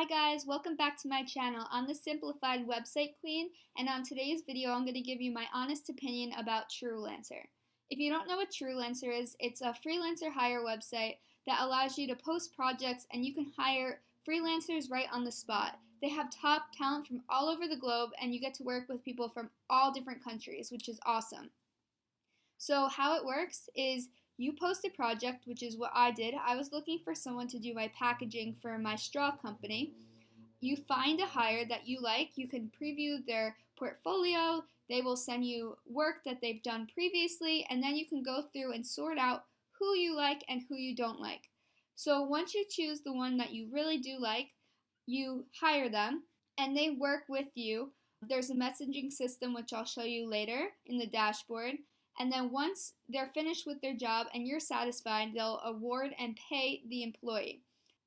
Hi guys, welcome back to my channel. I'm the Simplified Website Queen, and on today's video I'm going to give you my honest opinion about Truelancer. If you don't know what Truelancer is, it's a freelancer hire website that allows you to post projects and you can hire freelancers right on the spot. They have top talent from all over the globe and you get to work with people from all different countries, which is awesome. So how it works is you post a project, which is what I did. I was looking for someone to do my packaging for my straw company. You find a hire that you like. You can preview their portfolio. They will send you work that they've done previously, and then you can go through and sort out who you like and who you don't like. So once you choose the one that you really do like, you hire them, and they work with you. There's a messaging system, which I'll show you later in the dashboard. And then once they're finished with their job and you're satisfied, they'll award and pay the employee.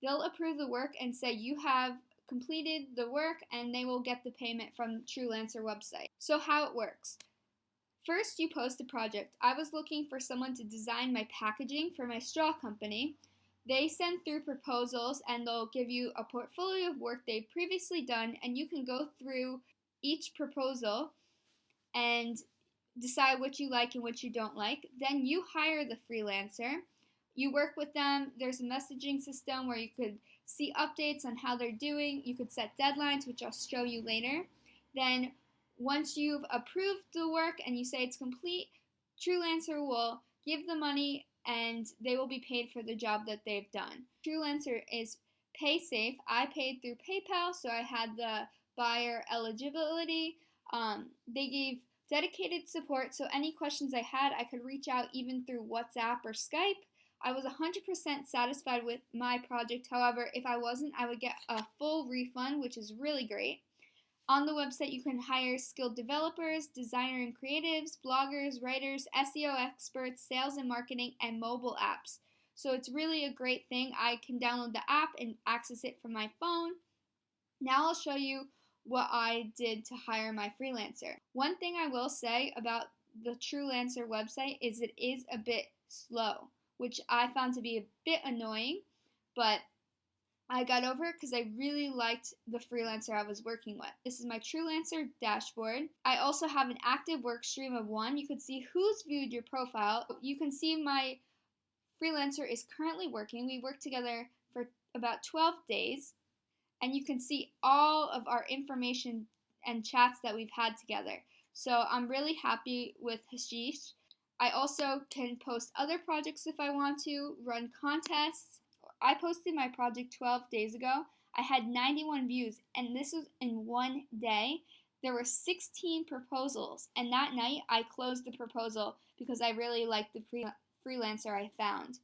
They'll approve the work and say you have completed the work, and they will get the payment from Truelancer website. So how it works. First, you post a project. I was looking for someone to design my packaging for my straw company. They send through proposals and they'll give you a portfolio of work they've previously done, and you can go through each proposal and decide what you like and what you don't like. Then you hire the freelancer. You work with them. There's a messaging system where you could see updates on how they're doing. You could set deadlines, which I'll show you later. Then once you've approved the work and you say it's complete, Truelancer will give the money and they will be paid for the job that they've done. Truelancer is pay safe. I paid through PayPal, so I had the buyer eligibility. They gave dedicated support, so any questions I had, I could reach out even through WhatsApp or Skype. I was 100% satisfied with my project. However, if I wasn't, I would get a full refund, which is really great. On the website, you can hire skilled developers, designer and creatives, bloggers, writers, SEO experts, sales and marketing, and mobile apps. So it's really a great thing. I can download the app and access it from my phone. Now I'll show you what I did to hire my freelancer. One thing I will say about the Truelancer website is it is a bit slow, which I found to be a bit annoying, but I got over it because I really liked the freelancer I was working with. This is my Truelancer dashboard. I also have an active work stream of 1. You can see who's viewed your profile. You can see my freelancer is currently working. We worked together for about 12 days. And you can see all of our information and chats that we've had together. So I'm really happy with Hashish. I also can post other projects if I want to, run contests. I posted my project 12 days ago. I had 91 views, and this was in one day. There were 16 proposals, and that night I closed the proposal because I really liked the freelancer I found.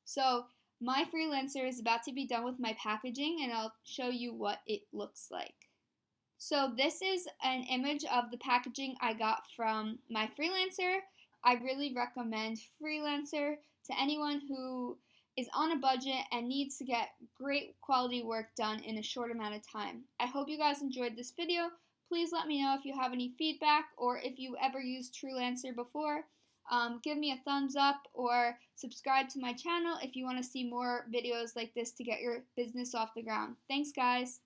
So my freelancer is about to be done with my packaging, and I'll show you what it looks like. So this is an image of the packaging I got from my freelancer. I really recommend Freelancer to anyone who is on a budget and needs to get great quality work done in a short amount of time. I hope you guys enjoyed this video. Please let me know if you have any feedback or if you ever used Truelancer before. Give me a thumbs up or subscribe to my channel if you want to see more videos like this to get your business off the ground. Thanks, guys.